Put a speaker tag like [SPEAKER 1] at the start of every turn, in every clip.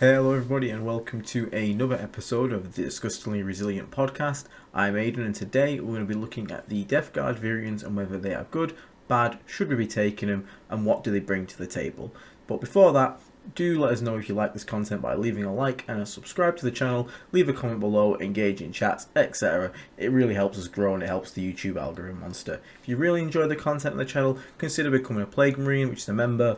[SPEAKER 1] Hello everybody and welcome to another episode of the Disgustingly Resilient podcast. I'm Aiden and today we're going to be looking at the Death Guard Virions and whether they are good, bad, should we be taking them, and what do they bring to the table. But before that, do let us know if you like this content by leaving a like and a subscribe to the channel, leave a comment below, engage in chats, etc. It really helps us grow and it helps the YouTube algorithm monster. If you really enjoy the content on the channel, consider becoming a Plague Marine, which is a member.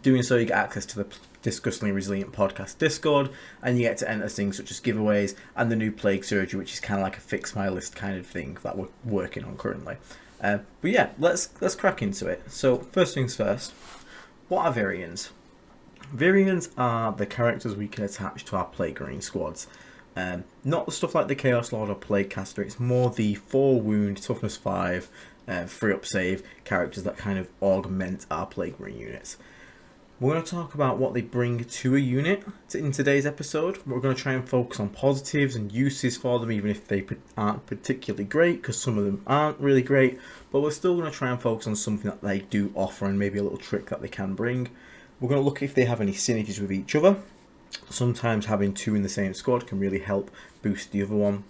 [SPEAKER 1] Doing so, you get access to the Disgustingly Resilient podcast Discord, and you get to enter things such as giveaways and the new Plague Surgery, which is kind of like a fix my list kind of thing that we're working on currently. But yeah, let's crack into it. So first things first, what are Virions? Virions are the characters we can attach to our Plague Marine squads. Not the stuff like the Chaos Lord or Plague Caster, it's more the 4 wound, toughness 5, 3 up save characters that kind of augment our Plague Marine units. We're going to talk about what they bring to a unit in today's episode. We're going to try and focus on positives and uses for them, even if they aren't particularly great, because some of them aren't really great. But we're still going to try and focus on something that they do offer and maybe a little trick that they can bring. We're going to look if they have any synergies with each other. Sometimes having 2 in the same squad can really help boost the other one.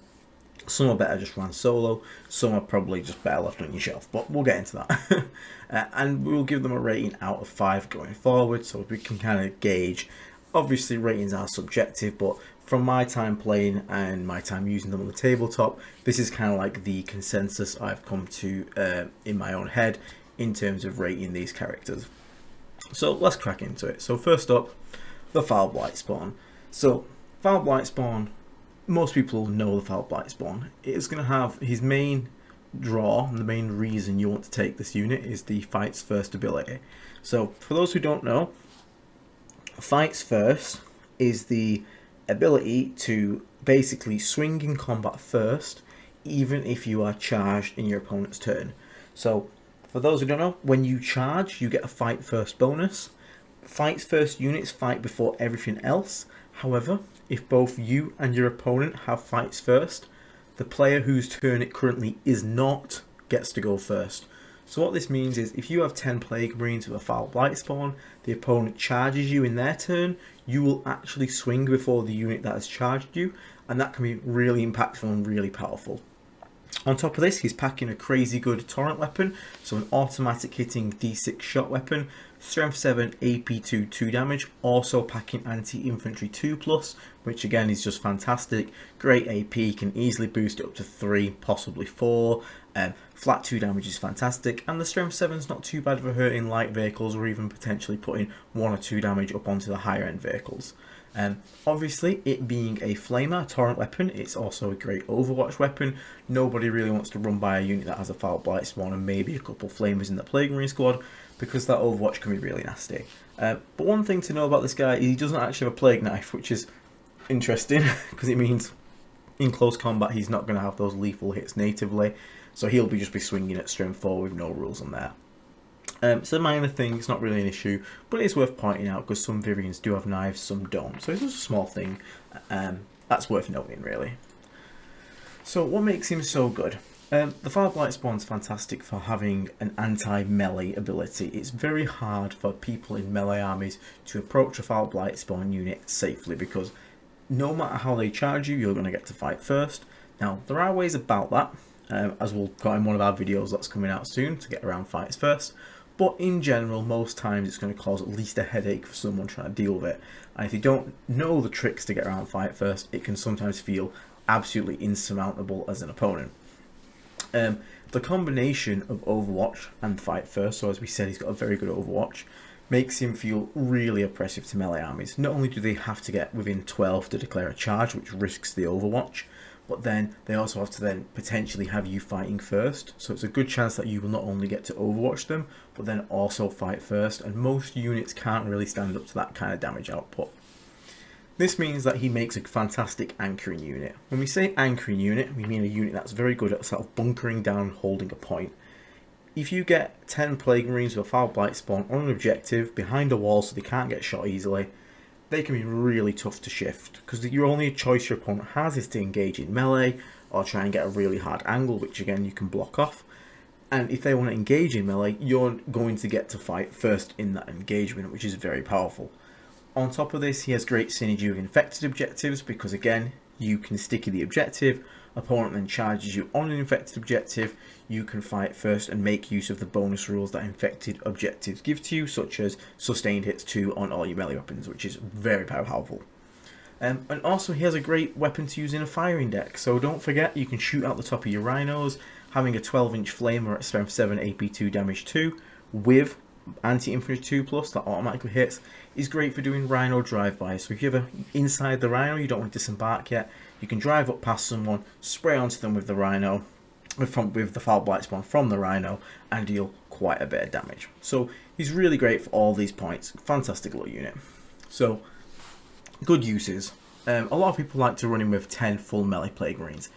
[SPEAKER 1] Some are better just run solo, some are probably just better left on your shelf, but we'll get into that. And we'll give them a rating out of 5 going forward, so we can kind of gauge. Obviously ratings are subjective, but from my time playing and my time using them on the tabletop, this is kind of like the consensus I've come to in my own head in terms of rating these characters. So let's crack into it. So first up, the Foul Blightspawn. So Foul Blightspawn, most people know the Foul Blightspawn. It's going to have his main draw, and the main reason you want to take this unit is the Fights First ability. So for those who don't know, Fights First is the ability to basically swing in combat first, even if you are charged in your opponent's turn. So for those who don't know, when you charge, you get a Fight First bonus. Fights First units fight before everything else. However, if both you and your opponent have fights first, the player whose turn it currently is not gets to go first. So what this means is if you have 10 Plague Marines with a Foul Blightspawn, the opponent charges you in their turn, you will actually swing before the unit that has charged you, and that can be really impactful and really powerful. On top of this, he's packing a crazy good torrent weapon, so an automatic hitting D6 shot weapon, strength 7, AP 2, 2 damage, also packing anti-infantry 2+, which again is just fantastic. Great AP, can easily boost it up to 3, possibly 4. Flat 2 damage is fantastic, and the strength 7 is not too bad for hurting light vehicles or even potentially putting 1 or 2 damage up onto the higher end vehicles. Obviously, it being a flamer, a torrent weapon, it's also a great Overwatch weapon. Nobody really wants to run by a unit that has a Foul Blightspawn and maybe a couple flamers in the Plague Marine squad, because that Overwatch can be really nasty. But one thing to know about this guy is he doesn't actually have a Plague Knife, which is interesting, because it means in close combat he's not going to have those lethal hits natively, so he'll just be swinging at strength 4 with no rules on there. It's a minor thing, it's not really an issue, but it's worth pointing out because some Virions do have knives, some don't. So it's just a small thing that's worth noting, really. So what makes him so good? The Foul Blightspawn's fantastic for having an anti-melee ability. It's very hard for people in melee armies to approach a Foul Blightspawn unit safely because no matter how they charge you, you're going to get to fight first. Now, there are ways about that, as we'll got in one of our videos that's coming out soon to get around fights first. But in general, most times it's going to cause at least a headache for someone trying to deal with it. And if you don't know the tricks to get around fight first, it can sometimes feel absolutely insurmountable as an opponent. The combination of Overwatch and Fight First, so as we said, he's got a very good Overwatch, makes him feel really oppressive to melee armies. Not only do they have to get within 12 to declare a charge, which risks the Overwatch, but then they also have to then potentially have you fighting first. So it's a good chance that you will not only get to Overwatch them, but then also fight first, and most units can't really stand up to that kind of damage output. This means that he makes a fantastic anchoring unit. When we say anchoring unit, we mean a unit that's very good at sort of bunkering down and holding a point. If you get 10 Plague Marines with a Foul Blightspawn on an objective behind a wall so they can't get shot easily, they can be really tough to shift, because your only choice your opponent has is to engage in melee or try and get a really hard angle, which again you can block off. And if they want to engage in melee, you're going to get to fight first in that engagement, which is very powerful. On top of this, he has great synergy with infected objectives because again, you can sticky the objective, opponent then charges you on an infected objective, you can fight first and make use of the bonus rules that infected objectives give to you, such as sustained hits 2 on all your melee weapons, which is very powerful. And also he has a great weapon to use in a firing deck, so don't forget you can shoot out the top of your rhinos, having a 12-inch flamer at strength 7 AP2 damage 2 with anti-infantry 2+ that automatically hits is great for doing rhino drive-bys. So if you're ever inside the rhino, you don't want to disembark yet, you can drive up past someone, spray onto them with the rhino, with the foul blightspawn from the rhino, and deal quite a bit of damage. So he's really great for all these points. Fantastic little unit. So good uses. A lot of people like to run him with 10 full melee plague marines.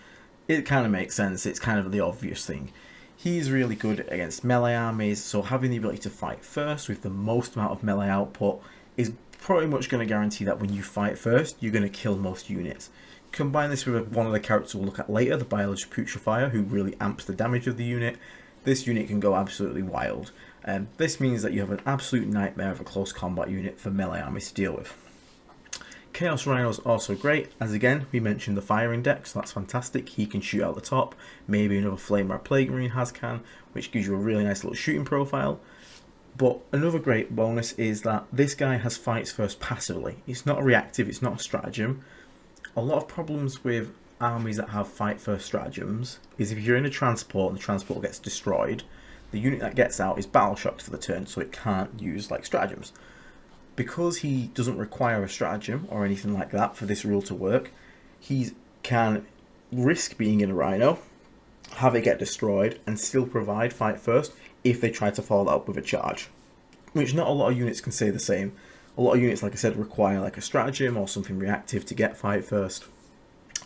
[SPEAKER 1] It kind of makes sense. It's kind of the obvious thing. He's really good against melee armies, so having the ability to fight first with the most amount of melee output is pretty much going to guarantee that when you fight first, you're going to kill most units. Combine this with one of the characters we'll look at later, the Biologus putrifier, who really amps the damage of the unit. This unit can go absolutely wild. This means that you have an absolute nightmare of a close combat unit for melee armies to deal with. Chaos Rhino is also great, as again, we mentioned the firing deck, so that's fantastic. He can shoot out the top, maybe another Flame or Plague Marine can, which gives you a really nice little shooting profile. But another great bonus is that this guy has fights first passively. It's not reactive, it's not a stratagem. A lot of problems with armies that have fight first stratagems is if you're in a transport and the transport gets destroyed, the unit that gets out is battle shocked for the turn, so it can't use like stratagems. Because he doesn't require a stratagem or anything like that for this rule to work, he can risk being in a rhino, have it get destroyed, and still provide fight first if they try to follow that up with a charge. Which not a lot of units can say the same. A lot of units, like I said, require like a stratagem or something reactive to get fight first.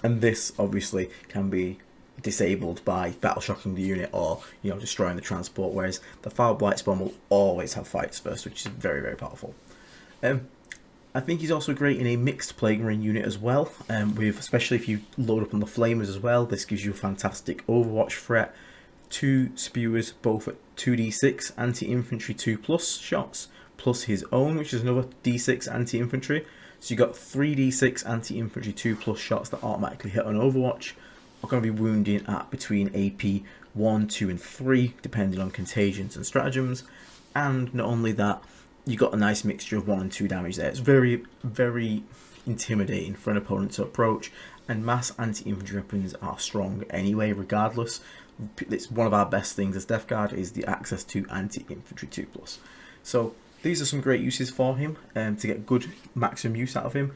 [SPEAKER 1] And this obviously can be disabled by battle shocking the unit or, you know, destroying the transport, whereas the foul blightspawn will always have fights first, which is very, very powerful. I think he's also great in a mixed Plague Marine unit as well, especially if you load up on the Flamers as well. This gives you a fantastic Overwatch threat. 2 Spewers, both at 2d6 anti-infantry 2+ shots, plus his own, which is another d6 anti-infantry. So you got 3d6 anti-infantry 2+ shots that automatically hit on Overwatch. Are going to be wounding at between AP 1, 2 and 3, depending on contagions and stratagems. And not only that, you got a nice mixture of 1 and 2 damage there. It's very, very intimidating for an opponent to approach, and mass anti-infantry weapons are strong anyway, regardless. It's one of our best things as Death Guard is the access to anti-infantry 2+. So these are some great uses for him to get good maximum use out of him,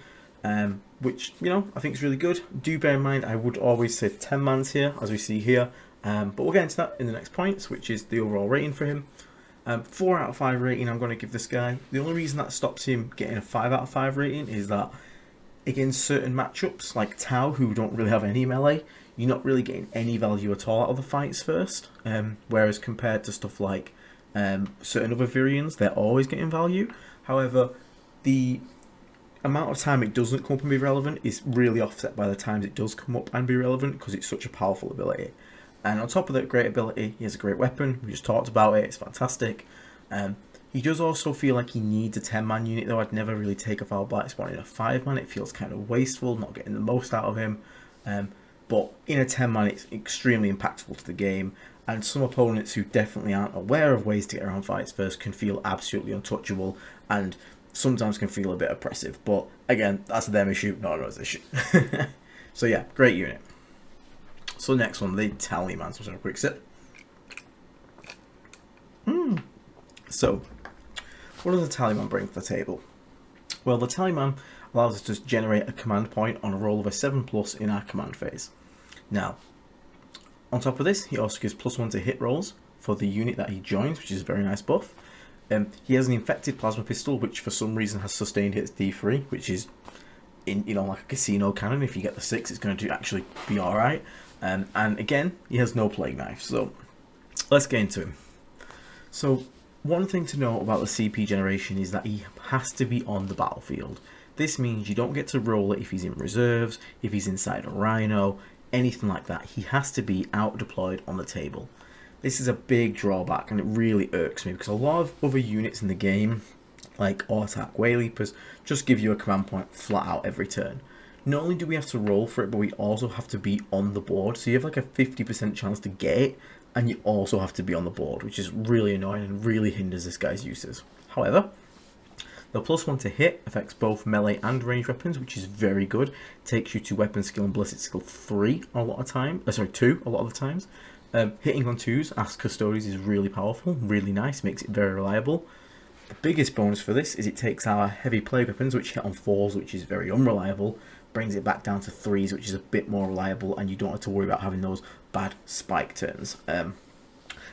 [SPEAKER 1] which, you know, I think is really good. Do bear in mind, I would always say 10 mans here, as we see here, but we'll get into that in the next points, which is the overall rating for him. 4 out of 5 rating I'm going to give this guy. The only reason that stops him getting a 5 out of 5 rating is that against certain matchups like Tau, who don't really have any melee, you're not really getting any value at all out of the fights first, whereas compared to stuff like certain other Virions, they're always getting value. However, the amount of time it doesn't come up and be relevant is really offset by the times it does come up and be relevant, because it's such a powerful ability. And on top of that great ability, he has a great weapon. We just talked about it. It's fantastic. He does also feel like he needs a 10-man unit, though. I'd never really take a foul blightspawn in a 5-man. It feels kind of wasteful, not getting the most out of him. But in a 10-man, it's extremely impactful to the game. And some opponents who definitely aren't aware of ways to get around fights first can feel absolutely untouchable and sometimes can feel a bit oppressive. But again, that's them issue, not another issue. So yeah, great unit. So next one, the Tallyman. So a quick sip. So, what does the Tallyman bring to the table? Well, the Tallyman allows us to generate a command point on a roll of a 7+ in our command phase. Now, on top of this, he also gives +1 to hit rolls for the unit that he joins, which is a very nice buff. He has an infected plasma pistol, which for some reason has sustained hits D3, which is, in, you know, like a casino cannon. If you get the 6, it's going to actually be alright. And again, he has no plague knife, so let's get into him. So one thing to know about the CP generation is that he has to be on the battlefield. This means you don't get to roll it if he's in reserves, if he's inside a rhino, anything like that. He has to be out deployed on the table. This is a big drawback, and it really irks me because a lot of other units in the game like Autarch Wayleapers, just give you a command point flat out every turn. Not only do we have to roll for it, but we also have to be on the board. So you have like a 50% chance to get it, and you also have to be on the board, which is really annoying and really hinders this guy's uses. However, the +1 to hit affects both melee and ranged weapons, which is very good. Takes you to weapon skill and ballistic skill 3 a lot of time. 2 a lot of the times. Hitting on 2s, as Custodies, is really powerful, really nice, makes it very reliable. The biggest bonus for this is it takes our heavy plague weapons, which hit on 4s, which is very unreliable, brings it back down to 3s, which is a bit more reliable, and you don't have to worry about having those bad spike turns.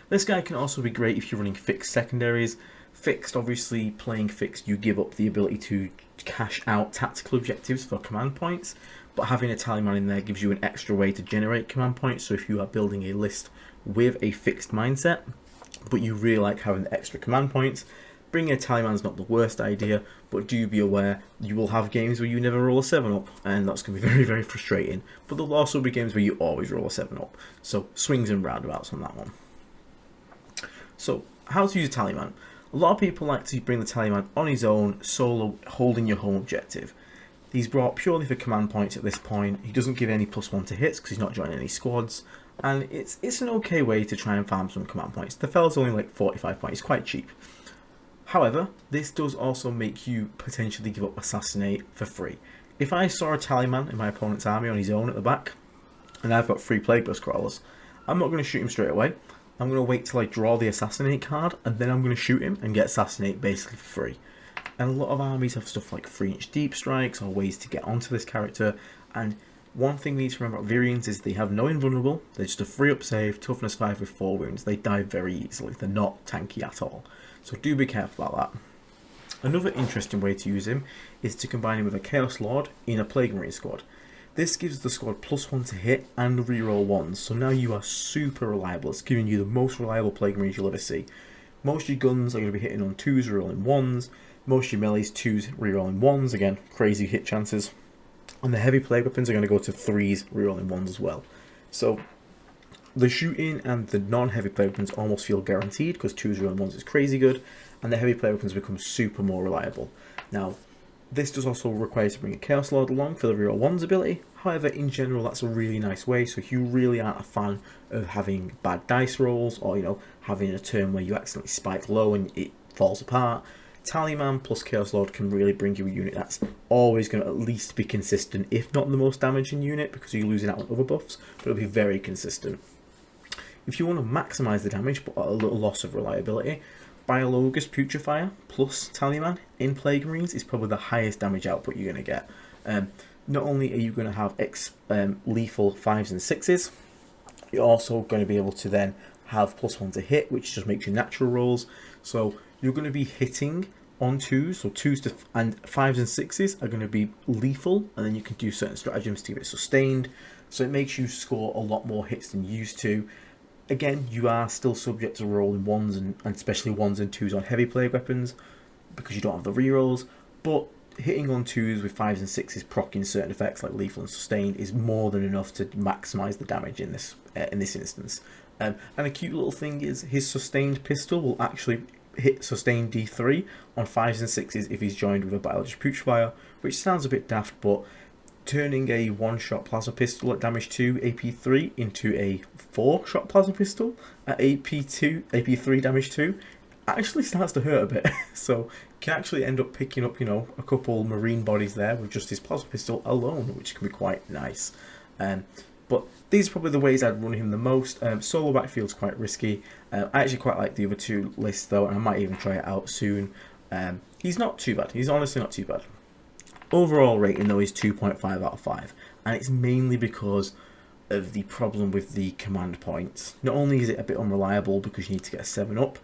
[SPEAKER 1] This guy can also be great if you're running fixed secondaries. Fixed, obviously, playing fixed, you give up the ability to cash out tactical objectives for command points, but having a Tallyman in there gives you an extra way to generate command points. So if you are building a list with a fixed mindset, but you really like having the extra command points, bringing a Tallyman's not the worst idea, but do be aware you will have games where you never roll a 7-up, and that's going to be very, very frustrating. But there'll also be games where you always roll a 7-up. So swings and roundabouts on that one. So how to use a Tallyman? A lot of people like to bring the Tallyman on his own, solo, holding your home objective. He's brought purely for command points at this point. He doesn't give any +1 to hits because he's not joining any squads, and it's an okay way to try and farm some command points. The fella's only like 45 points, quite cheap. However, this does also make you potentially give up Assassinate for free. If I saw a Tallyman in my opponent's army on his own at the back, and I've got 3 Plague Burst Crawlers, I'm not going to shoot him straight away. I'm going to wait till I draw the Assassinate card, and then I'm going to shoot him and get Assassinate basically for free. And a lot of armies have stuff like 3-inch deep strikes or ways to get onto this character, and one thing we need to remember about Virions is they have no invulnerable, they're just a 3-up save, toughness 5 with 4 wounds, they die very easily, they're not tanky at all. So do be careful about that. Another interesting way to use him is to combine him with a Chaos Lord in a Plague Marine squad. This gives the squad +1 to hit and reroll 1s, so now you are super reliable. It's giving you the most reliable Plague Marines you'll ever see. Most of your guns are going to be hitting on 2s, rerolling 1s. Most of your melees 2s, rerolling 1s, again, crazy hit chances. And the heavy plague weapons are going to go to 3s, rerolling 1s as well. So the shooting and the non-heavy plague weapons almost feel guaranteed because 2s, rerolling 1s is crazy good, and the heavy plague weapons become super more reliable. Now, this does also require you to bring a Chaos Lord along for the reroll 1s ability. However, in general, that's a really nice way. So if you really aren't a fan of having bad dice rolls, or having a turn where you accidentally spike low and it falls apart, Tallyman plus Chaos Lord can really bring you a unit that's always going to at least be consistent, if not the most damaging unit, because you're losing out on other buffs, but it'll be very consistent. If you want to maximise the damage but at a little loss of reliability, Biologus Putrifier plus Tallyman in Plague Marines is probably the highest damage output you're going to get. Not only are you going to have lethal 5s and 6s, you're also going to be able to then have +1 to hit, which just makes you natural rolls. So you're going to be hitting on 2s, so 2s and 5s and 6s are going to be lethal, and then you can do certain stratagems to get it sustained. So it makes you score a lot more hits than you used to. Again, you are still subject to rolling 1s and especially 1s and 2s on heavy plague weapons because you don't have the rerolls, but hitting on 2s with 5s and 6s proccing certain effects like lethal and sustained is more than enough to maximise the damage in this instance. And a cute little thing is his sustained pistol will actually hit sustained D3 on 5s and 6s if he's joined with a Biologus Putrifier, which sounds a bit daft, but turning a 1-shot plasma pistol at damage 2 AP3 into a 4-shot plasma pistol at AP3 damage 2 actually starts to hurt a bit. So can actually end up picking up a couple marine bodies there with just his plasma pistol alone, which can be quite nice. But these are probably the ways I'd run him the most. Solo backfield's quite risky. I actually quite like the other 2 lists though, and I might even try it out soon. He's not too bad. He's honestly not too bad. Overall rating though is 2.5 out of 5, and it's mainly because of the problem with the command points. Not only is it a bit unreliable because you need to get a 7-up,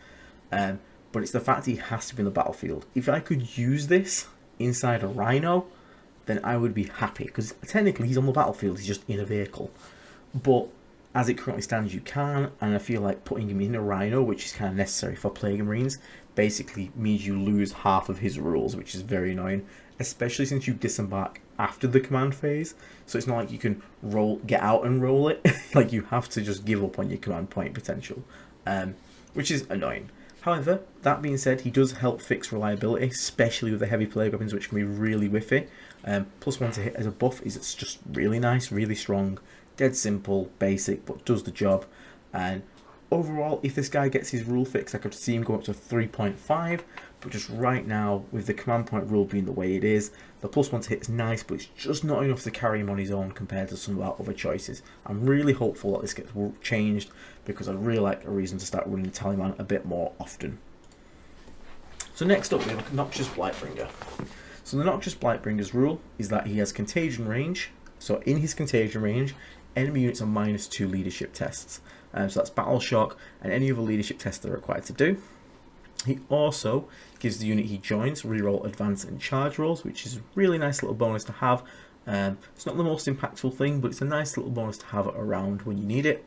[SPEAKER 1] but it's the fact he has to be in the battlefield. If I could use this inside a Rhino, then I would be happy, because technically he's on the battlefield, he's just in a vehicle. But as it currently stands, you can, and I feel like putting him in a Rhino, which is kind of necessary for Plague Marines, basically means you lose half of his rules, which is very annoying, especially since you disembark after the command phase. So it's not like you can get out and roll it. Like, you have to just give up on your command point potential, which is annoying. However, that being said, he does help fix reliability, especially with the heavy plague weapons, which can be really whiffy. +1 to hit as a buff is just really nice, really strong, dead simple, basic, but does the job. And overall, if this guy gets his rule fixed, I could see him go up to 3.5, but just right now, with the command point rule being the way it is, the +1 to hit is nice, but it's just not enough to carry him on his own compared to some of our other choices. I'm really hopeful that this gets changed, because I'd really like a reason to start running the Tallyman a bit more often. So next up, we have a Noxious Blightbringer. So the Noxious Blightbringer's rule is that he has contagion range. So in his contagion range, enemy units are -2 leadership tests. So that's Battle Shock and any other leadership tests they're required to do. He also gives the unit he joins reroll advance and charge rolls, which is a really nice little bonus to have. It's not the most impactful thing, but it's a nice little bonus to have around when you need it.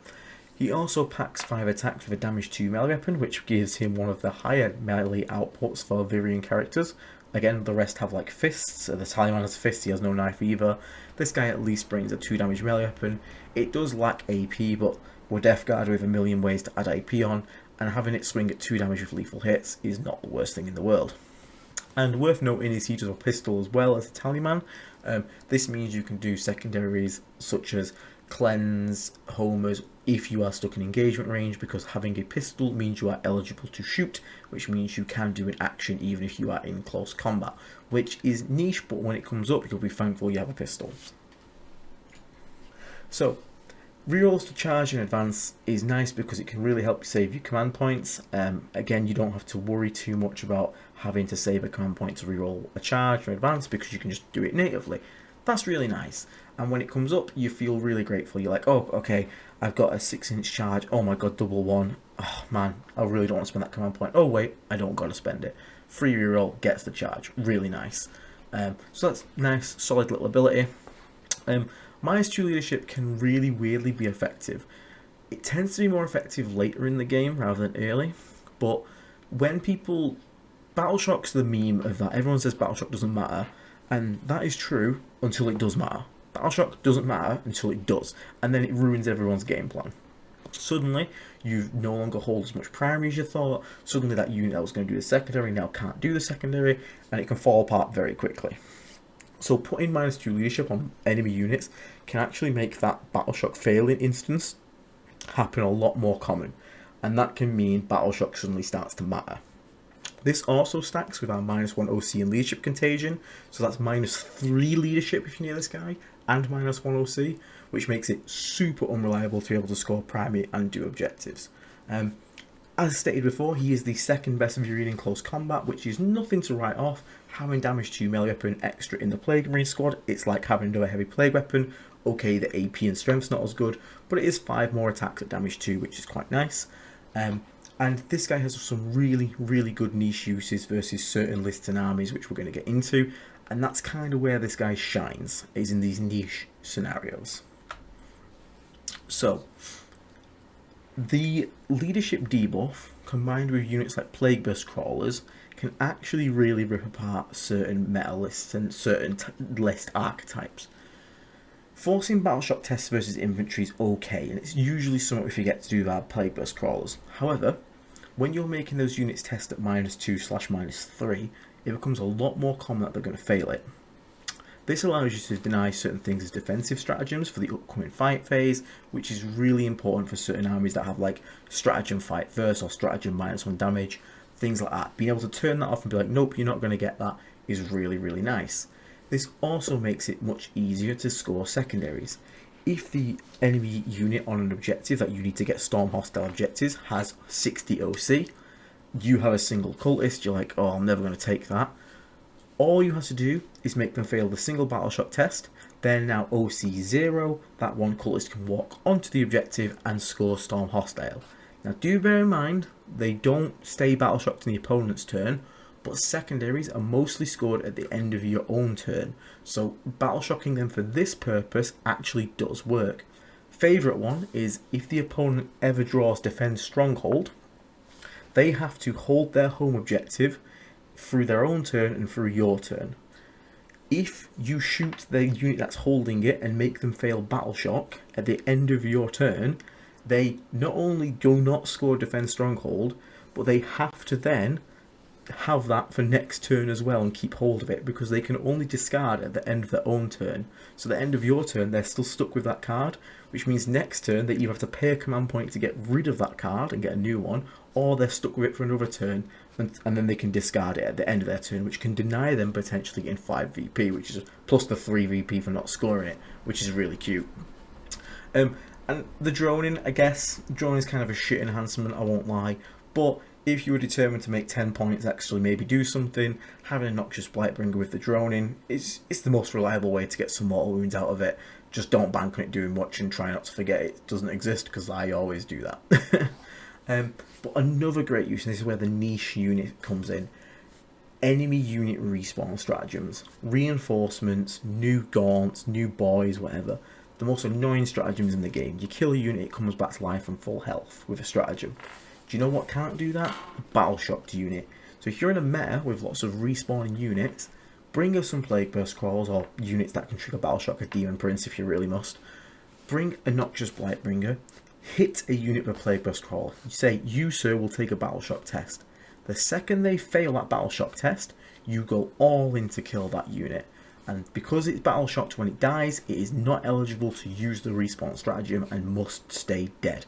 [SPEAKER 1] He also packs 5 attacks with a damage 2 melee weapon, which gives him one of the higher melee outputs for Virion characters. Again, the rest have like fists. The Tallyman has fists, he has no knife either. This guy at least brings a 2 damage melee weapon. It does lack AP, but we're Death Guard with a million ways to add AP on, and having it swing at 2 damage with lethal hits is not the worst thing in the world. And worth noting is he does a pistol as well as a Tallyman. This means you can do secondaries such as cleanse, homers, if you are stuck in engagement range, because having a pistol means you are eligible to shoot, which means you can do an action even if you are in close combat, which is niche, but when it comes up you'll be thankful you have a pistol. So rerolls to charge and advance is nice because it can really help you save your command points. Again, you don't have to worry too much about having to save a command point to reroll a charge or advance, because you can just do it natively. That's really nice. And when it comes up, you feel really grateful. You're like, oh, okay, I've got a 6-inch charge. Oh my god, double 1. Oh man, I really don't want to spend that command point. Oh wait, I don't got to spend it. Free reroll gets the charge. Really nice. So that's nice, solid little ability. -2 leadership can really weirdly be effective. It tends to be more effective later in the game rather than early, but when people... Battle Shock's the meme of that. Everyone says Battle Shock doesn't matter, and that is true until it does matter. Battle Shock doesn't matter until it does, and then it ruins everyone's game plan. Suddenly, you no longer hold as much primary as you thought. Suddenly that unit that was going to do the secondary now can't do the secondary, and it can fall apart very quickly. So putting -2 leadership on enemy units can actually make that Battle Shock failing instance happen a lot more common, and that can mean Battle Shock suddenly starts to matter. This also stacks with our -1 OC and leadership contagion, so that's -3 leadership if you're near this guy, and -1 OC, which makes it super unreliable to be able to score primary and do objectives. As stated before, he is the second best Virion in close combat, which is nothing to write off. Having damage 2 melee weapon extra in the Plague Marine squad, it's like having another heavy plague weapon. Okay, the AP and strength's not as good, but it is 5 more attacks at damage 2, which is quite nice. And this guy has some really, really good niche uses versus certain lists and armies, which we're going to get into, and that's kind of where this guy shines, is in these niche scenarios. So, the leadership debuff, combined with units like Plague Burst Crawlers, can actually really rip apart certain meta lists and certain list archetypes. Forcing Battle Shock tests versus infantry is okay, and it's usually something we forget to do with our Plague Burst Crawlers. However, when you're making those units test at -2/-3, it becomes a lot more common that they're going to fail it. This allows you to deny certain things as defensive stratagems for the upcoming fight phase, which is really important for certain armies that have like stratagem fight first or stratagem -1 damage, things like that. Being able to turn that off and be like, nope, you're not going to get that, is really, really nice. This also makes it much easier to score secondaries. If the enemy unit on an objective that you need to get storm hostile objectives has 60 OC, you have a single cultist, you're like, oh, I'm never going to take that. All you have to do is make them fail the single Battle Shock test, then now OC 0, that one cultist can walk onto the objective and score storm hostile. Now do bear in mind, they don't stay Battle Shocked in the opponent's turn, but secondaries are mostly scored at the end of your own turn, so Battle Shocking them for this purpose actually does work. Favourite one is if the opponent ever draws Defend Stronghold, they have to hold their home objective through their own turn and through your turn. If you shoot the unit that's holding it and make them fail Battle Shock at the end of your turn, they not only do not score Defend Stronghold, but they have to then have that for next turn as well and keep hold of it, because they can only discard at the end of their own turn. So at the end of your turn, they're still stuck with that card, which means next turn they either have to pay a command point to get rid of that card and get a new one, or they're stuck with it for another turn, and then they can discard it at the end of their turn, which can deny them potentially getting 5 VP, which is plus the 3 VP for not scoring it, which is really cute. And the droning, I guess, droning is kind of a shit enhancement, I won't lie, but if you were determined to make 10 points, actually maybe do something, having a Noxious Blightbringer with the droning is the most reliable way to get some mortal wounds out of it. Just don't bank on it doing much and try not to forget it doesn't exist, because I always do that. But another great use, and this is where the niche unit comes in, enemy unit respawn stratagems, reinforcements, new gaunts, new boys, whatever. The most annoying stratagems in the game. You kill a unit, it comes back to life and full health with a stratagem. Do you know what can't do that? Battle Shocked unit. So if you're in a meta with lots of respawning units, bring us some Plague Burst Crawls or units that can trigger Battle Shock, a Demon Prince if you really must. Bring a Noxious Blightbringer, hit a unit with a Plague Burst Crawl. You say, you sir will take a Battle Shock test. The second they fail that Battle Shock test, you go all in to kill that unit. And because it's Battle Shocked when it dies, it is not eligible to use the respawn stratagem and must stay dead.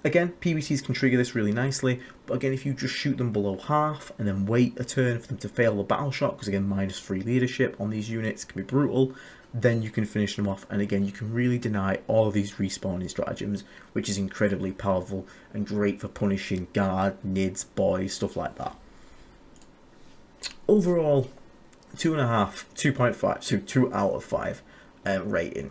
[SPEAKER 1] Again, PBCs can trigger this really nicely, but again, if you just shoot them below half and then wait a turn for them to fail the battle shot, because again, -3 leadership on these units can be brutal, then you can finish them off, and again, you can really deny all of these respawning stratagems, which is incredibly powerful and great for punishing guard, nids, boys, stuff like that. Overall, 2.5, 2.5, so 2 out of 5 rating,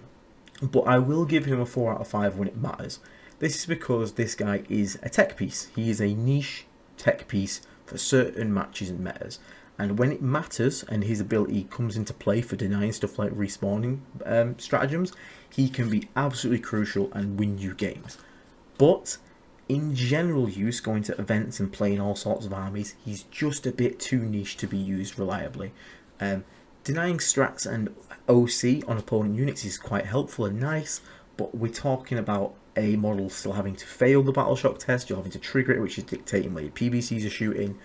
[SPEAKER 1] but I will give him a 4 out of 5 when it matters. This is because this guy is a tech piece. He is a niche tech piece for certain matches and metas. And when it matters and his ability comes into play for denying stuff like respawning stratagems, he can be absolutely crucial and win you games. But in general use, going to events and playing all sorts of armies, he's just a bit too niche to be used reliably. Denying strats and OC on opponent units is quite helpful and nice, but we're talking about a model still having to fail the Battle Shock test, you're having to trigger it, which is dictating where your PBCs are shooting.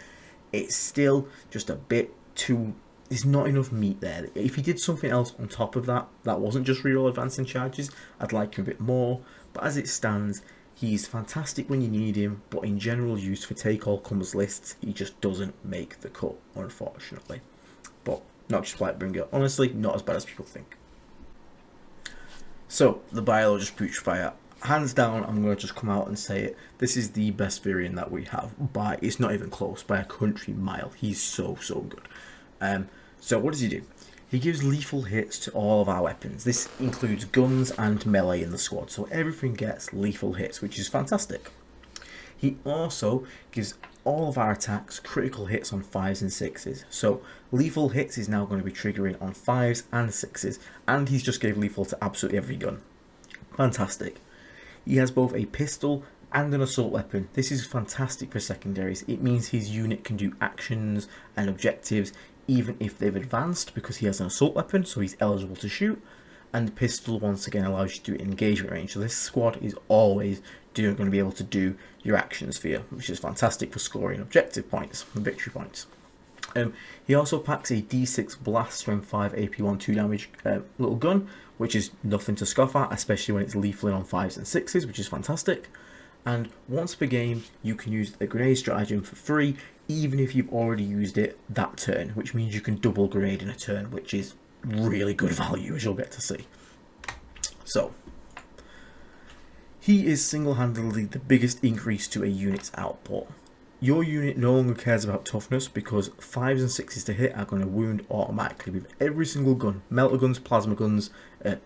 [SPEAKER 1] It's still just a bit too... there's not enough meat there. If he did something else on top of that, that wasn't just reroll advancing charges, I'd like him a bit more. But as it stands, he's fantastic when you need him, but in general use for take-all-comers lists, he just doesn't make the cut, unfortunately. But Noxious Blightbringer, honestly, not as bad as people think. So, the Biologus putrifier. Hands down, I'm going to just come out and say it. This is the best Virion that we have. It's not even close, by a country mile. He's so good. So what does he do? He gives lethal hits to all of our weapons. This includes guns and melee in the squad. So everything gets lethal hits, which is fantastic. He also gives all of our attacks critical hits on 5s and 6s. So lethal hits is now going to be triggering on 5s and 6s. And he's just gave lethal to absolutely every gun. Fantastic. He has both a pistol and an assault weapon. This is fantastic for secondaries. It means his unit can do actions and objectives even if they've advanced, because he has an assault weapon, so he's eligible to shoot. And the pistol once again allows you to do it in engagement range. So this squad is always going to be able to do your actions for you, which is fantastic for scoring objective points and victory points. He also packs a D6 blast strength 5 AP1 2 damage little gun, which is nothing to scoff at, especially when it's lethal on 5s and 6s, which is fantastic. And once per game, you can use the grenade stratagem for free, even if you've already used it that turn, which means you can double grenade in a turn, which is really good value, as you'll get to see. So, he is single-handedly the biggest increase to a unit's output. Your unit no longer cares about toughness, because 5s and 6s to hit are going to wound automatically with every single gun. Melter guns, plasma guns,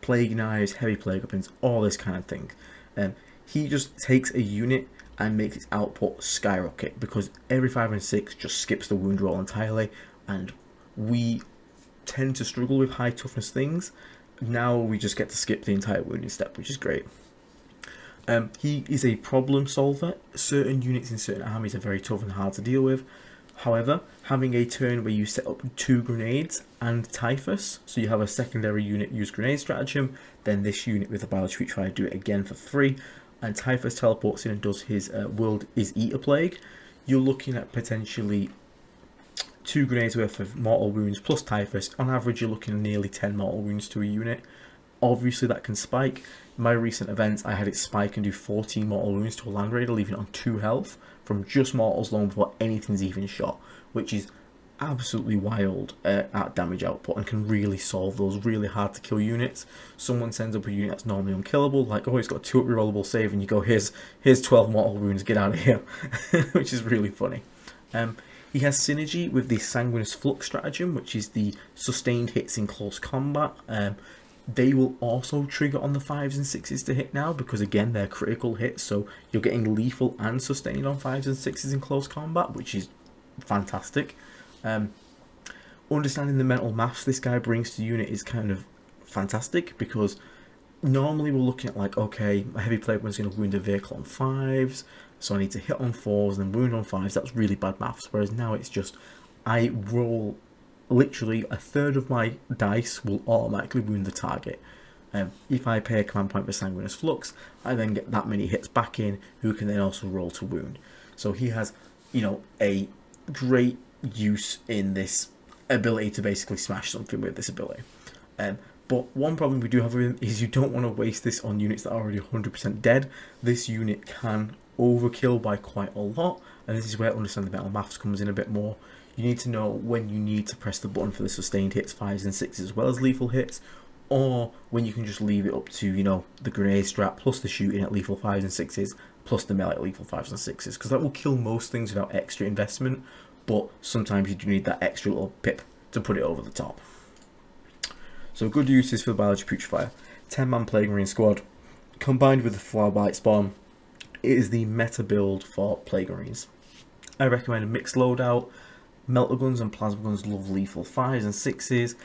[SPEAKER 1] plague knives, heavy plague weapons, all this kind of thing. He just takes a unit and makes its output skyrocket, because every 5 and 6 just skips the wound roll entirely, and we tend to struggle with high toughness things. Now we just get to skip the entire wounding step, which is great. He is a problem solver. Certain units in certain armies are very tough and hard to deal with. However, having a turn where you set up 2 grenades and Typhus, so you have a secondary unit use grenade stratagem, then this unit with the Biologus putrifier do it again for free. and Typhus teleports in and does his World is Eater Plague, you're looking at potentially 2 grenades worth of mortal wounds plus Typhus. On average, you're looking at nearly 10 mortal wounds to a unit. Obviously, that can spike. In my recent events, I had it spike and do 14 mortal wounds to a Land Raider, leaving it on 2 health from just mortals long before anything's even shot, which is absolutely wild at damage output and can really solve those really hard to kill units. Someone sends up a unit that's normally unkillable, like, oh, it's got 2 rerollable save, and you go, here's 12 mortal wounds, get out of here, which is really funny. He has synergy with the Sanguineous Flux stratagem, which is the sustained hits in close combat. They will also trigger on the 5s and 6s to hit now, because again, they're critical hits, so you're getting lethal and sustained on 5s and 6s in close combat, which is fantastic. Understanding the mental maths this guy brings to the unit is kind of fantastic, because normally we're looking at like, okay, a heavy plague one's going to wound a vehicle on 5s, so I need to hit on 4s and then wound on 5s. That's really bad maths, whereas now it's just, I roll literally a third of my dice will automatically wound the target. If I pay a command point for Sanguineous Flux, I then get that many hits back in, who can then also roll to wound. So he has, you know, a great use in this ability to basically smash something with this ability. But one problem we do have with him is you don't want to waste this on units that are already 100% dead. This unit can overkill by quite a lot, and this is where understanding the mental maths comes in a bit more. You need to know when you need to press the button for the sustained hits, 5s and 6s, as well as lethal hits, or when you can just leave it up to, you know, the grenade strat plus the shooting at lethal 5s and 6s, plus the melee at lethal 5s and 6s, because that will kill most things without extra investment, but sometimes you do need that extra little pip to put it over the top. So good uses for the Biologus Putrifier. 10-man Plague Marine squad, combined with the Flower blightspawn, it is the meta build for Plague Marines. I recommend a mixed loadout. Melter guns and plasma guns love lethal 5s and 6s.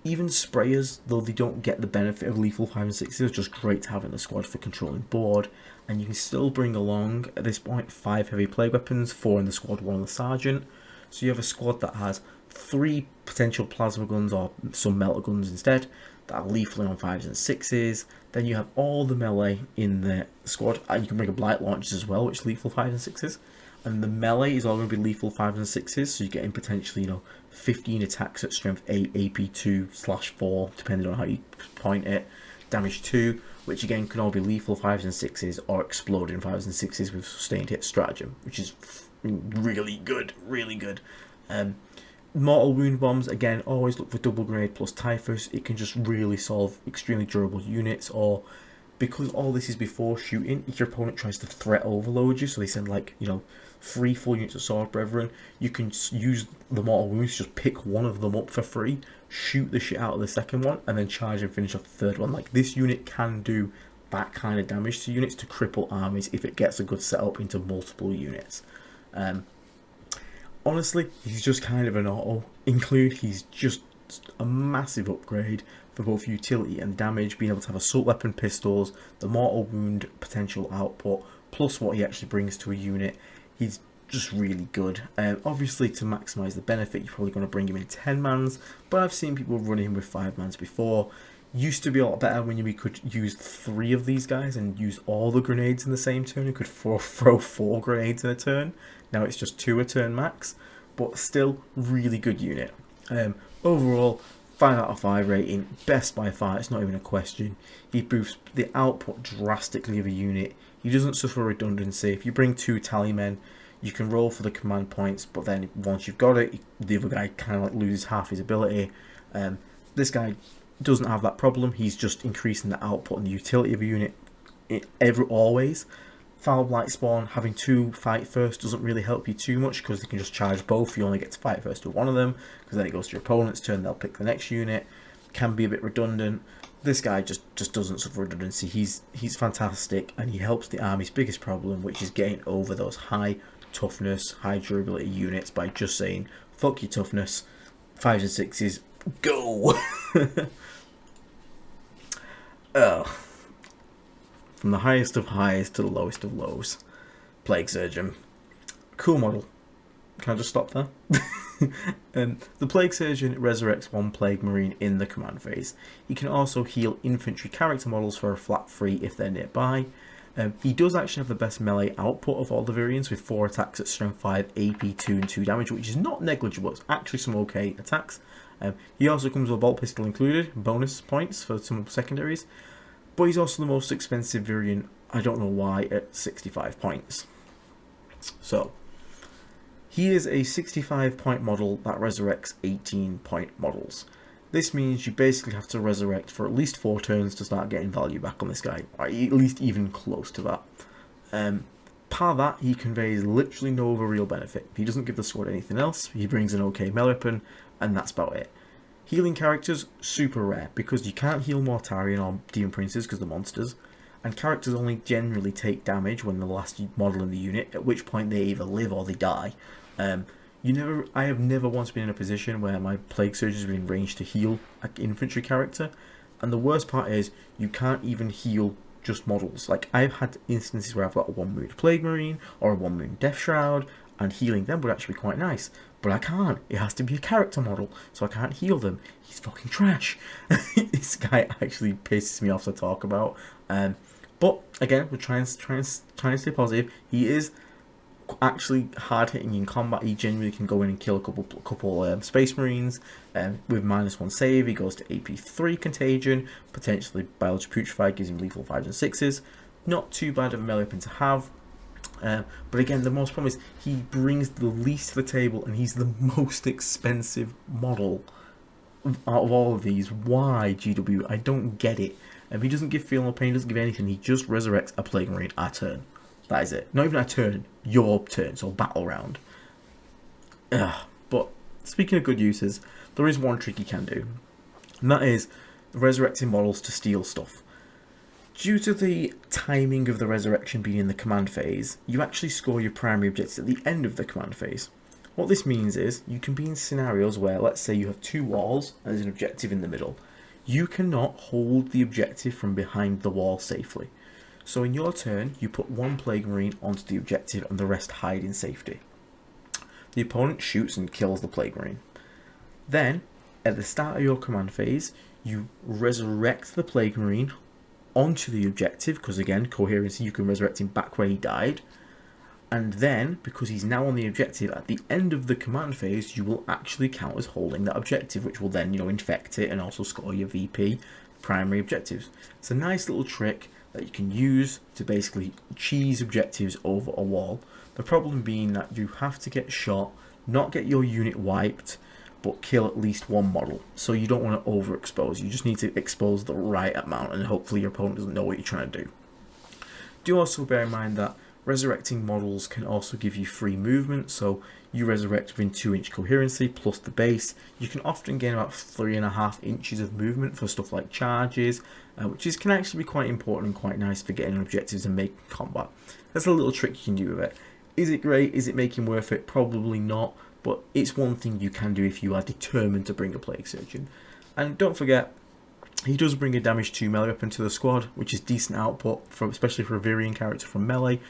[SPEAKER 1] Even sprayers, though they don't get the benefit of lethal 5s and 6s, are just great to have in the squad for controlling board. And you can still bring along, at this point, 5 heavy plague weapons, 4 in the squad, 1 in the sergeant. So you have a squad that has 3 potential plasma guns or some melter guns instead that are lethal on 5s and 6s. Then you have all the melee in the squad, and you can bring a blight launchers as well, which is lethal 5s and 6s. And the melee is all going to be lethal 5s and 6s, so you're getting potentially, you know, 15 attacks at strength 8, AP 2/4, depending on how you point it. Damage 2, which again can all be lethal 5s and 6s or exploding 5s and 6s with sustained hit stratagem, which is really good, really good. Mortal wound bombs, again, always look for double grenade plus Typhus. It can just really solve extremely durable units, or because all this is before shooting, if your opponent tries to threat overload you, so they send like, you know, 3 full units of Sword Brethren, you can use the mortal wounds, just pick one of them up for free, shoot the shit out of the second one, and then charge and finish off the third one. Like, this unit can do that kind of damage to units, to cripple armies if it gets a good setup into multiple units. Honestly, he's just kind of an auto include. He's just a massive upgrade for both utility and damage, being able to have assault weapon pistols, the mortal wound potential output, plus what he actually brings to a unit. He's just really good. Obviously, to maximise the benefit, you're probably going to bring him in 10-mans, but I've seen people running him with 5-mans before. Used to be a lot better when we could use 3 of these guys and use all the grenades in the same turn. You could throw 4 grenades in a turn. Now it's just 2 a turn max, but still really good unit. Overall, 5 out of 5 rating, best by far, it's not even a question. He boosts the output drastically of a unit. He doesn't suffer redundancy. If you bring 2 Tallymen, you can roll for the command points, but then once you've got it, the other guy kind of like loses half his ability. This guy doesn't have that problem. He's just increasing the output and the utility of a unit always. Foul blightspawn, having 2 fight first doesn't really help you too much, because they can just charge both. You only get to fight first with one of them, because then it goes to your opponent's turn, they'll pick the next unit. Can be a bit redundant. This guy just doesn't suffer redundancy. He's fantastic, and he helps the army's biggest problem, which is getting over those high toughness, high durability units by just saying, fuck your toughness, 5s and 6s, go! Oh. From the highest of highs to the lowest of lows. Plague Surgeon. Cool model. Can I just stop there? The Plague Surgeon resurrects 1 Plague Marine in the command phase. He can also heal infantry character models for a flat free if they're nearby. He does actually have the best melee output of all the Virions, with 4 attacks at strength 5, AP 2 and 2 damage, which is not negligible. It's actually some okay attacks. He also comes with a bolt pistol included, bonus points for some secondaries, but he's also the most expensive Virion, I don't know why, at 65 points. So, he is a 65 point model that resurrects 18 point models. This means you basically have to resurrect for at least 4 turns to start getting value back on this guy, or at least even close to that. Part of that, he conveys literally no other real benefit. He doesn't give the squad anything else, he brings an okay melee weapon, and that's about it. Healing characters, super rare, because you can't heal Mortarion or Demon Princes because they're monsters, and characters only generally take damage when they're the last model in the unit, at which point they either live or they die. I have never once been in a position where my Plague Surgeon has been ranged to heal an infantry character, and the worst part is you can't even heal just models. Like, I've had instances where I've got a 1 wound Plague Marine or a 1 wound Death Shroud, and healing them would actually be quite nice, but I can't. It has to be a character model, so I can't heal them. He's fucking trash. This guy actually pisses me off to talk about. But again, we're trying to stay positive. He is actually hard hitting in combat. He genuinely can go in and kill a couple Space Marines with -1 save. He goes to AP 3 contagion, potentially Biologus putrifier gives him lethal 5s and 6s. Not too bad of a melee weapon to have. But again, the most problem is he brings the least to the table, and he's the most expensive model out of all of these. Why, GW? I don't get it. He doesn't give feel no pain, doesn't give anything. He just resurrects a Plague Marine a turn. That is it. Not even a turn, your turn, so battle round. But speaking of good uses, there is one trick you can do, and that is resurrecting models to steal stuff. Due to the timing of the resurrection being in the command phase, you actually score your primary objectives at the end of the command phase. What this means is, you can be in scenarios where, let's say you have 2 walls and there's an objective in the middle. You cannot hold the objective from behind the wall safely. So in your turn, you put 1 Plague Marine onto the objective and the rest hide in safety. The opponent shoots and kills the Plague Marine. Then, at the start of your command phase, you resurrect the Plague Marine onto the objective, because again, coherency, you can resurrect him back where he died. And then, because he's now on the objective, at the end of the command phase, you will actually count as holding that objective, which will then, infect it and also score your VP primary objectives. It's a nice little trick that you can use to basically cheese objectives over a wall. The problem being that you have to get shot, not get your unit wiped, but kill at least 1 model. So you don't want to overexpose. You just need to expose the right amount, and hopefully your opponent doesn't know what you're trying to do. Do also bear in mind that resurrecting models can also give you free movement, so you resurrect within 2-inch coherency plus the base. You can often gain about 3.5 inches of movement for stuff like charges, which can actually be quite important and quite nice for getting objectives and making combat. That's a little trick you can do with it. Is it great? Is it making worth it? Probably not, but it's one thing you can do if you are determined to bring a Plague Surgeon. And don't forget, he does bring a damage 2 melee weapon to the squad, which is decent output, especially for a Virion character from melee.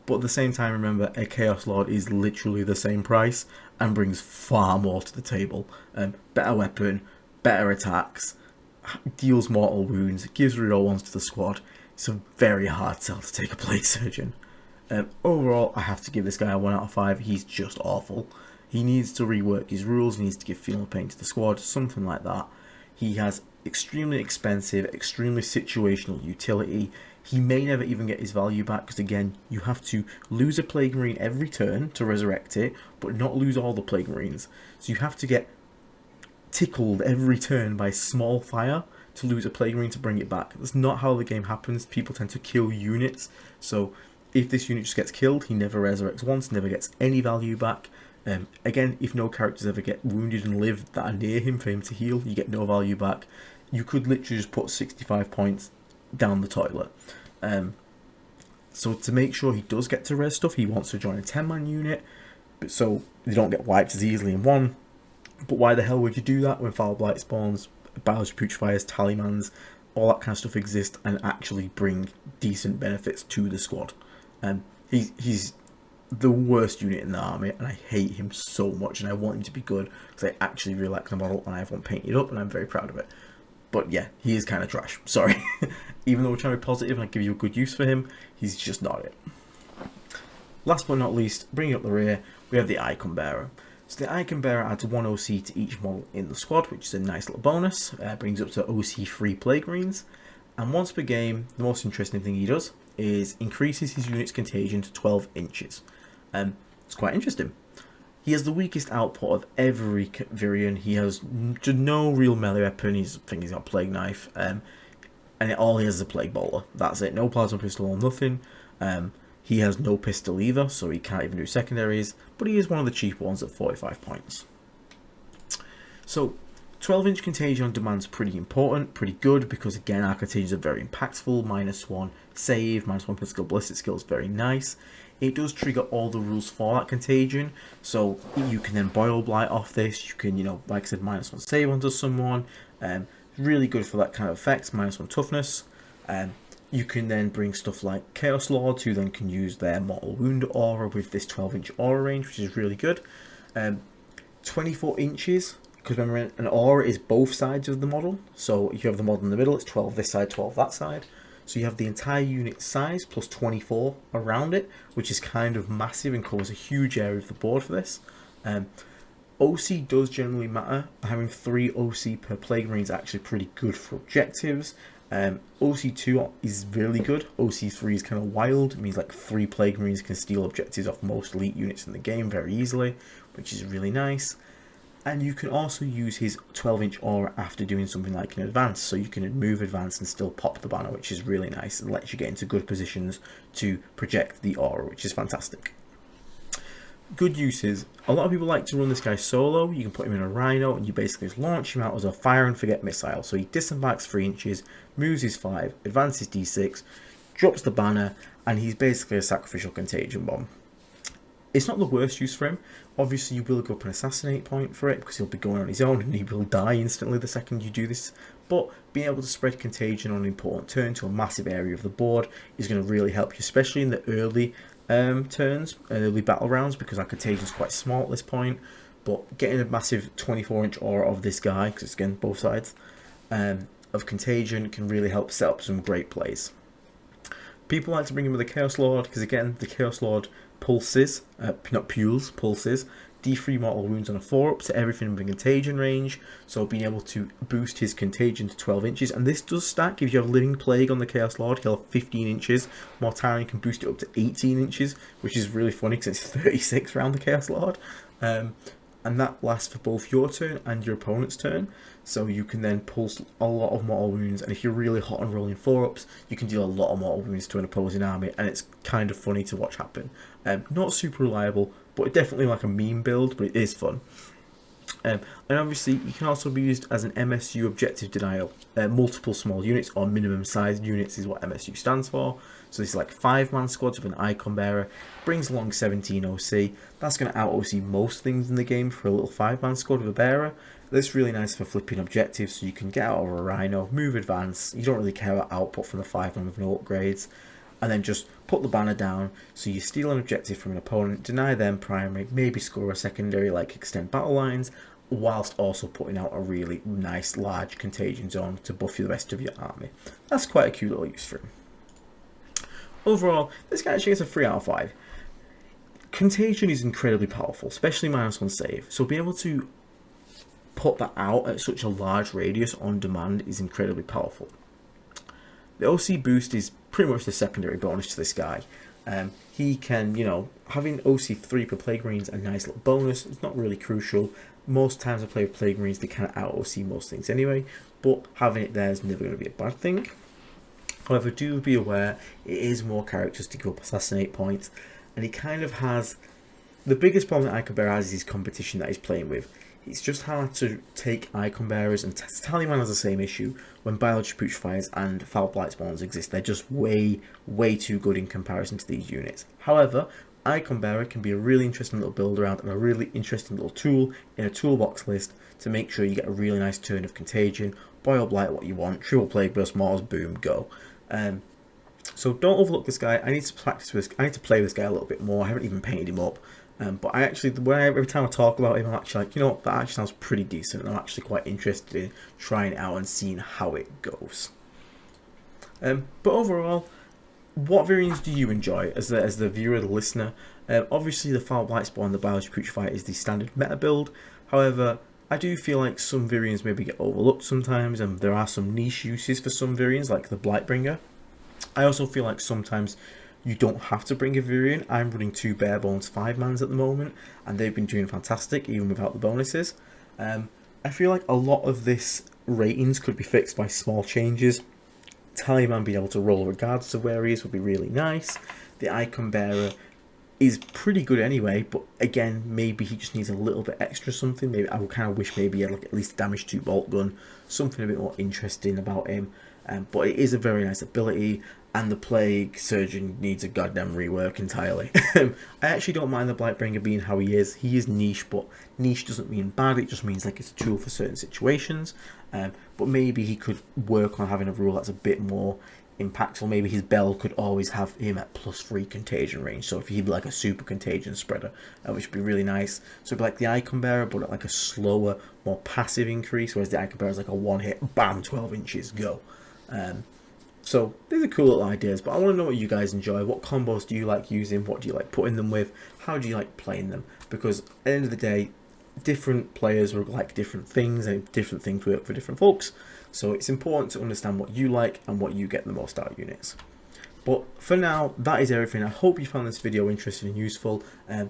[SPEAKER 1] But at the same time, remember, a Chaos Lord is literally the same price and brings far more to the table. Better weapon, better attacks, deals mortal wounds, gives reroll ones to the squad. It's a very hard sell to take a Plague Surgeon. Overall, I have to give this guy a 1 out of 5. He's just awful. He needs to rework his rules, he needs to give feel no pain to the squad, something like that. He has extremely expensive, extremely situational utility. He may never even get his value back, because again, you have to lose a Plague Marine every turn to resurrect it, but not lose all the Plague Marines. So you have to get tickled every turn by small fire to lose a Plague Marine to bring it back. That's not how the game happens. People tend to kill units, so if this unit just gets killed, he never resurrects once, never gets any value back. Again, if no characters ever get wounded and live that are near him for him to heal, you get no value back. You could literally just put 65 points down the toilet. So to make sure he does get to res stuff, he wants to join a 10-man unit, but so they don't get wiped as easily in one. But why the hell would you do that when foul blight spawns, Biologus putrifiers, Tallymans, all that kind of stuff exist and actually bring decent benefits to the squad? He's the worst unit in the army, and I hate him so much, and I want him to be good because I actually really like the model and I have one painted up and I'm very proud of it. But yeah, he is kind of trash. Sorry. Even though we're trying to be positive and I give you a good use for him, he's just not it. Last but not least, bringing up the rear, we have the Icon Bearer. So the Icon Bearer adds 1 OC to each model in the squad, which is a nice little bonus. Brings up to OC 3 Plague Greens. And once per game, the most interesting thing he does is increases his unit's contagion to 12 inches. It's quite interesting. He has the weakest output of every Virion. He has no real melee weapon. I think he's got Plague Knife. And all he has is a Plague Bowler. That's it. No Plasma Pistol or nothing. He has no pistol either, so he can't even do secondaries. But he is one of the cheaper ones at 45 points. So 12-inch contagion on demand is pretty important, pretty good, because again, our contagions are very impactful. -1 save, -1 physical ballistic skill is very nice. It does trigger all the rules for that contagion, so you can then boil blight off this. You can, like I said, -1 save onto someone. Really good for that kind of effect. -1 toughness. You can then bring stuff like Chaos Lords, who then can use their Mortal Wound aura with this 12-inch aura range, which is really good. 24 inches. Because remember, an aura is both sides of the model. So if you have the model in the middle, it's 12 this side, 12 that side. So you have the entire unit size plus 24 around it, which is kind of massive and covers a huge area of the board for this. OC does generally matter. Having 3 OC per Plague Marine is actually pretty good for objectives. OC2 is really good. OC3 is kind of wild. It means like 3 Plague Marines can steal objectives off most elite units in the game very easily, which is really nice. And you can also use his 12-inch aura after doing something like an advance, so you can move advance and still pop the banner, which is really nice and lets you get into good positions to project the aura, which is fantastic. Good uses. A lot of people like to run this guy solo. You can put him in a Rhino and you basically just launch him out as a fire and forget missile. So he disembarks 3 inches, moves his 5, advances d6, drops the banner, and he's basically a sacrificial contagion bomb. It's not the worst use for him. Obviously, you will go up an assassinate point for it because he'll be going on his own and he will die instantly the second you do this. But being able to spread contagion on an important turn to a massive area of the board is going to really help you, especially in the early turns, early battle rounds, because our contagion is quite small at this point. But getting a massive 24-inch aura of this guy, because it's again both sides, of contagion can really help set up some great plays. People like to bring him with a Chaos Lord because again, the Chaos Lord pulses, not pules, pulses, D3 mortal wounds on a 4-up to everything within contagion range, so being able to boost his contagion to 12 inches, and this does stack. If you have Living Plague on the Chaos Lord, he'll have 15 inches, Mortarion can boost it up to 18 inches, which is really funny because it's 36 around the Chaos Lord, and that lasts for both your turn and your opponent's turn, so you can then pulse a lot of mortal wounds, and if you're really hot on rolling 4-ups, you can deal a lot of mortal wounds to an opposing army, and it's kind of funny to watch happen. Not super reliable, but definitely like a meme build, but it is fun. And obviously, you can also be used as an MSU objective denial. Multiple small units or minimum sized units is what MSU stands for. So this is like 5-man squads with an Icon Bearer, brings along 17 OC. That's going to out OC most things in the game for a little 5-man squad with a Bearer. That's really nice for flipping objectives, so you can get out of a Rhino, move advance. You don't really care about output from the 5-man with no upgrades. And then just put the banner down, so you steal an objective from an opponent, deny them primary, maybe score a secondary like extend battle lines, whilst also putting out a really nice large contagion zone to buff you the rest of your army. That's quite a cute little use for him. Overall, this guy actually gets a 3 out of 5. Contagion is incredibly powerful, especially -1 save, so being able to put that out at such a large radius on demand is incredibly powerful. The OC boost is pretty much the secondary bonus to this guy. He can, having OC3 per Plague Marines a nice little bonus. It's not really crucial. Most times I play with Plague Marines, they kind of out OC most things anyway, but having it there is never going to be a bad thing. However, do be aware, it is more characters to go up assassinate points, and he kind of has, the biggest problem that Icon Bearer has is his competition that he's playing with. It's just hard to take Icon Bearers, and Tallyman has the same issue when Biologus putrifiers and foul blightspawns exist. They're just way too good in comparison to these units. However, Icon Bearer can be a really interesting little build around and a really interesting little tool in a toolbox list to make sure you get a really nice turn of contagion, boil blight what you want, triple plague burst mortars, boom, go. So don't overlook this guy. I need to practice with this. I need to play with this guy a little bit more. I haven't even painted him up. But I actually, every time I talk about him, I'm actually like, you know what, that actually sounds pretty decent. I'm actually quite interested in trying it out and seeing how it goes. But overall, what variants do you enjoy as the viewer, the listener? Obviously, the Foul Blightspawn and the Biologus putrifier is the standard meta build. However, I do feel like some Virions maybe get overlooked sometimes, and there are some niche uses for some Virions, like the blightbringer. I also feel like sometimes you don't have to bring a Virion. I'm running 2 bare bones 5-mans at the moment, and they've been doing fantastic even without the bonuses. I feel like a lot of this ratings could be fixed by small changes. Tallyman being able to roll regardless of where he is would be really nice. The icon bearer is pretty good anyway, but again, maybe he just needs a little bit extra something. Maybe I would kind of wish maybe he had like at least damage 2 bolt gun, something a bit more interesting about him. But it is a very nice ability, and the Plague Surgeon needs a goddamn rework entirely. I actually don't mind the Blightbringer being how he is. He is niche, but niche doesn't mean bad. It just means like it's a tool for certain situations. But maybe he could work on having a rule that's a bit more impactful. Maybe his bell could always have him at +3 contagion range, so if he'd be like a super contagion spreader, which would be really nice. So it'd be like the icon bearer, but at like a slower, more passive increase, whereas the icon bearer is like a one hit, bam, 12 inches, go. So these are cool little ideas, but I want to know what you guys enjoy. What combos do you like using? What do you like putting them with? How do you like playing them? Because at the end of the day, different players will like different things, and different things work for different folks. So it's important to understand what you like and what you get the most out of units. But for now, that is everything. I hope you found this video interesting and useful.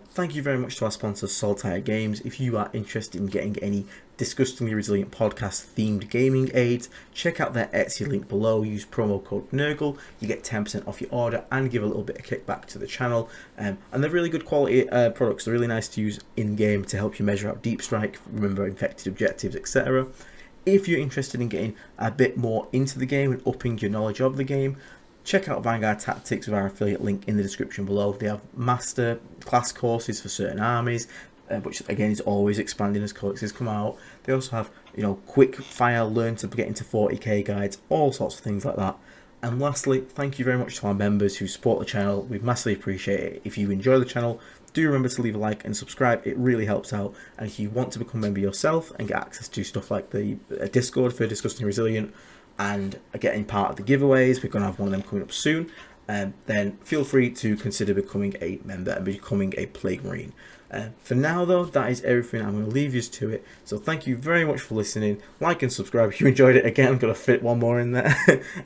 [SPEAKER 1] Thank you very much to our sponsor, Saltire Games. If you are interested in getting any Disgustingly Resilient podcast themed gaming aids, check out their Etsy link below. Use promo code NERGLE. You get 10% off your order and give a little bit of kickback to the channel. And they're really good quality products. They're really nice to use in-game to help you measure out deep strike, remember infected objectives, etc. If you're interested in getting a bit more into the game and upping your knowledge of the game, check out Vanguard Tactics with our affiliate link in the description below. They have master class courses for certain armies, which again is always expanding as courses come out. They also have, you know, quick fire, learn to get into 40k guides, all sorts of things like that. And lastly, thank you very much to our members who support the channel. We massively appreciate it. If you enjoy the channel, do remember to leave a like and subscribe. It really helps out. And if you want to become a member yourself and get access to stuff like the Discord for Disgustingly Resilient and getting part of the giveaways, we're going to have one of them coming up soon, then feel free to consider becoming a member and becoming a Plague Marine. For now though, that is everything. I'm going to leave you to it. So thank you very much for listening. Like and subscribe if you enjoyed it. Again, I'm going to fit one more in there.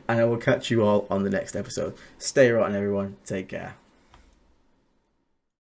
[SPEAKER 1] And I will catch you all on the next episode. Stay rotten everyone. Take care.